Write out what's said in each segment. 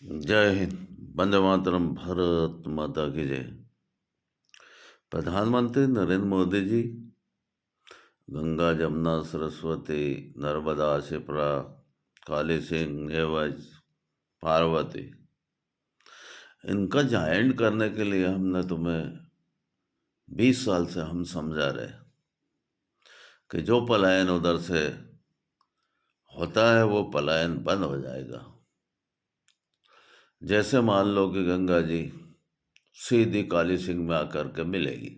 जय हिंद। वंदे मातरम। भारत माता की जय। प्रधानमंत्री नरेंद्र मोदी जी गंगा जमुना सरस्वती नर्मदा शिप्रा काली सिंह एवज पार्वती इनका जॉइंट करने के लिए हमने तुम्हें 20 साल से हम समझा रहे कि जो पलायन उधर से होता है वो पलायन बंद हो जाएगा। जैसे मान लो कि गंगा जी सीधी काली सिंह में आकर के मिलेगी,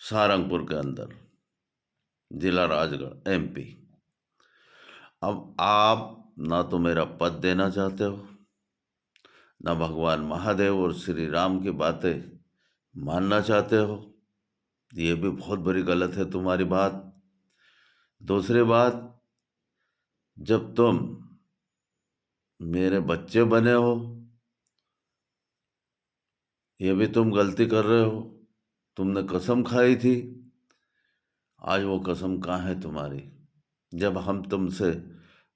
सहारनपुर के अंदर, जिला राजगढ़, एमपी। अब आप ना तो मेरा पद देना चाहते हो, ना भगवान महादेव और श्री राम की बातें मानना चाहते हो। ये भी बहुत बड़ी गलत है तुम्हारी बात। दूसरी बात, जब तुम मेरे बच्चे बने हो, ये भी तुम गलती कर रहे हो। तुमने कसम खाई थी, आज वो कसम कहाँ है तुम्हारी? जब हम तुमसे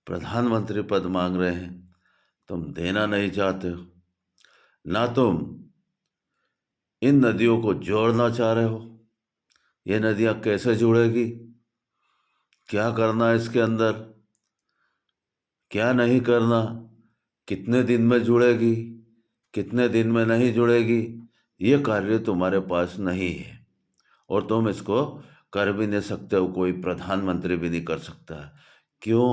प्रधानमंत्री पद मांग रहे हैं, तुम देना नहीं चाहते हो। ना तुम इन नदियों को जोड़ना चाह रहे हो। ये नदियाँ कैसे जुड़ेगी? क्या करना है इसके अंदर, क्या नहीं करना, कितने दिन में जुड़ेगी, कितने दिन में नहीं जुड़ेगी, ये कार्य तुम्हारे पास नहीं है और तुम इसको कर भी नहीं सकते हो। कोई प्रधानमंत्री भी नहीं कर सकता है। क्यों?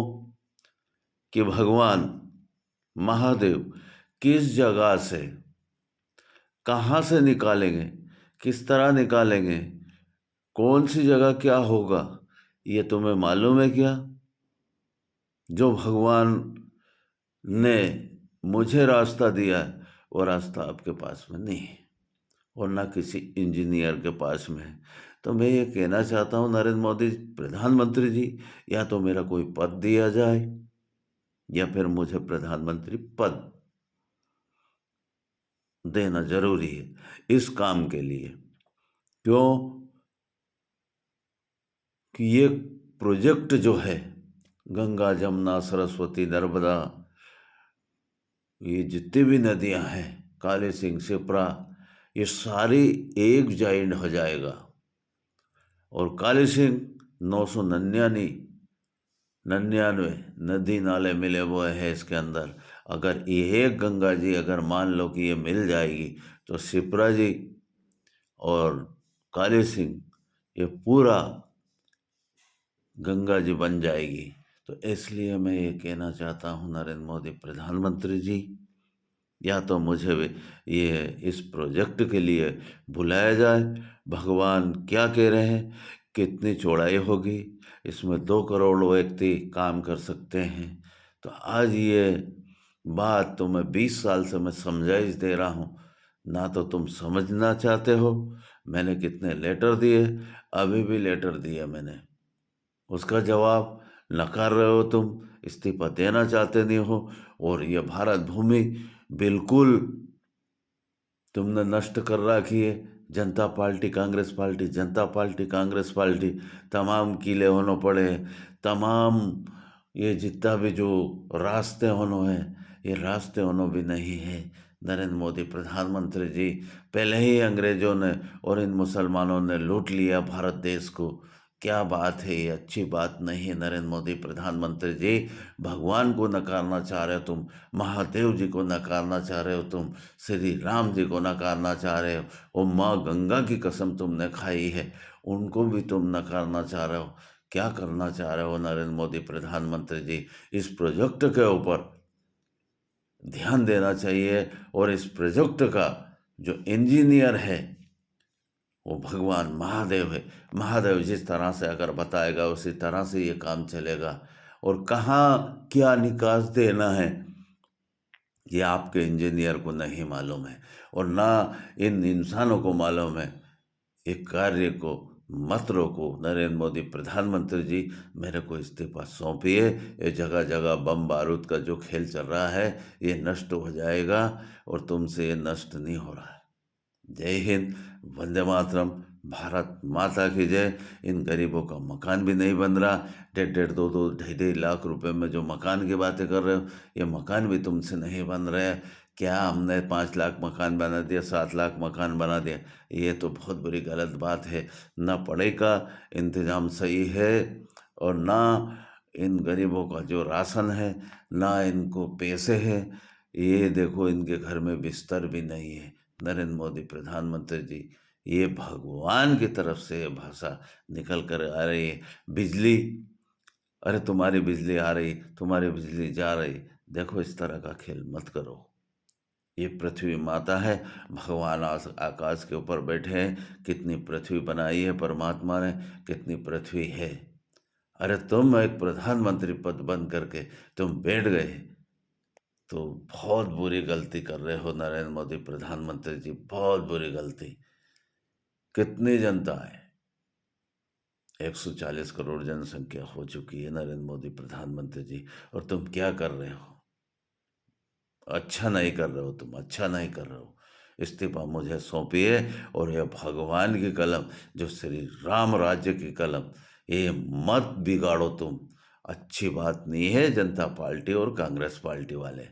कि भगवान महादेव किस जगह से, कहाँ से निकालेंगे, किस तरह निकालेंगे, कौन सी जगह क्या होगा, ये तुम्हें मालूम है क्या? जो भगवान ने मुझे रास्ता दिया है वो रास्ता आपके पास में नहीं है और ना किसी इंजीनियर के पास में है। तो मैं ये कहना चाहता हूँ नरेंद्र मोदी प्रधानमंत्री जी, या तो मेरा कोई पद दिया जाए या फिर मुझे प्रधानमंत्री पद देना जरूरी है इस काम के लिए। क्यों? कि ये प्रोजेक्ट जो है, गंगा जमुना सरस्वती नर्मदा, ये जितनी भी नदियां हैं, काली सिंह शिप्रा, ये सारी एक जॉइंट हो जाएगा। और काली सिंह 999 नदी नाले मिले हुए हैं इसके अंदर। अगर ये एक गंगा जी अगर मान लो कि ये मिल जाएगी तो शिप्रा जी और काली सिंह ये पूरा गंगा जी बन जाएगी। तो इसलिए मैं ये कहना चाहता हूँ नरेंद्र मोदी प्रधानमंत्री जी, या तो मुझे ये इस प्रोजेक्ट के लिए बुलाया जाए। भगवान क्या कह रहे हैं, कितनी चौड़ाई होगी, इसमें 2 करोड़ व्यक्ति काम कर सकते हैं। तो आज ये बात तो मैं 20 साल से मैं समझाइश दे रहा हूँ, ना तो तुम समझना चाहते हो। मैंने कितने लेटर दिए, अभी भी लेटर दिए मैंने, उसका जवाब नकार रहे हो तुम, इस्तीफा देना चाहते नहीं हो। और ये भारत भूमि बिल्कुल तुमने नष्ट कर रखी है। जनता पार्टी कांग्रेस पार्टी, जनता पार्टी कांग्रेस पार्टी, तमाम किले होने पड़े, तमाम ये जितना भी जो रास्ते होने हैं, ये रास्ते होने भी नहीं है। नरेंद्र मोदी प्रधानमंत्री जी, पहले ही अंग्रेजों ने और इन मुसलमानों ने लूट लिया भारत देश को। क्या बात है, ये अच्छी बात नहीं है। नरेंद्र मोदी प्रधानमंत्री जी, भगवान को नकारना चाह रहे हो तुम, महादेव जी को नकारना चाह रहे हो तुम, श्री राम जी को नकारना चाह रहे हो, और माँ गंगा की कसम तुमने खाई है, उनको भी तुम नकारना चाह रहे हो। क्या करना चाह रहे हो नरेंद्र मोदी प्रधानमंत्री जी? इस प्रोजेक्ट के ऊपर ध्यान देना चाहिए। और इस प्रोजेक्ट का जो इंजीनियर है वो भगवान महादेव है। महादेव जिस तरह से अगर बताएगा उसी तरह से ये काम चलेगा। और कहाँ क्या निकास देना है ये आपके इंजीनियर को नहीं मालूम है और ना इन इंसानों को मालूम है। एक कार्य को मत रोको नरेंद्र मोदी प्रधानमंत्री जी, मेरे को इस्तीफा सौंपिए। ये जगह जगह बम बारूद का जो खेल चल रहा है ये नष्ट हो जाएगा और तुमसे ये नष्ट नहीं हो रहा है। जय हिंद, वंदे मातरम, भारत माता की जय। इन गरीबों का मकान भी नहीं बन रहा। डेढ़ डेढ़, दो दो, ढाई ढाई लाख रुपए में जो मकान की बातें कर रहे हो, ये मकान भी तुमसे नहीं बन रहे हैं। क्या हमने 5 लाख मकान बना दिया, 7 लाख मकान बना दिया? ये तो बहुत बुरी गलत बात है। ना पढ़ाई का इंतजाम सही है, और ना इन गरीबों का जो राशन है, ना इनको पैसे है। ये देखो, इनके घर में बिस्तर भी नहीं है। नरेंद्र मोदी प्रधानमंत्री जी, ये भगवान की तरफ से ये भाषा निकल कर आ रही है। बिजली, अरे तुम्हारी बिजली आ रही, तुम्हारी बिजली जा रही। देखो, इस तरह का खेल मत करो। ये पृथ्वी माता है। भगवान आकाश के ऊपर बैठे हैं। कितनी पृथ्वी बनाई है परमात्मा ने, कितनी पृथ्वी है। अरे तुम एक प्रधानमंत्री पद बन करके तुम बैठ गए, तो बहुत बुरी गलती कर रहे हो नरेंद्र मोदी प्रधानमंत्री जी, बहुत बुरी गलती। कितनी जनता है? 140 करोड़ जनसंख्या हो चुकी है नरेंद्र मोदी प्रधानमंत्री जी, और तुम क्या कर रहे हो? अच्छा नहीं कर रहे हो तुम, अच्छा नहीं कर रहे हो। इस्तीफा मुझे सौंपिए, और यह भगवान की कलम, जो श्री राम राज्य की कलम, ये मत बिगाड़ो तुम। अच्छी बात नहीं है जनता पार्टी और कांग्रेस पार्टी वाले।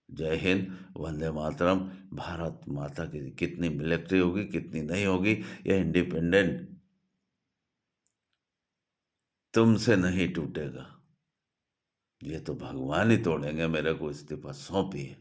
जय हिंद, वंदे मातरम। भारत माता की कितनी मिलिट्री होगी, कितनी नहीं होगी, यह इंडिपेंडेंट तुमसे नहीं टूटेगा। ये तो भगवान ही तोड़ेंगे। मेरे को इस्तीफा सौंपिए।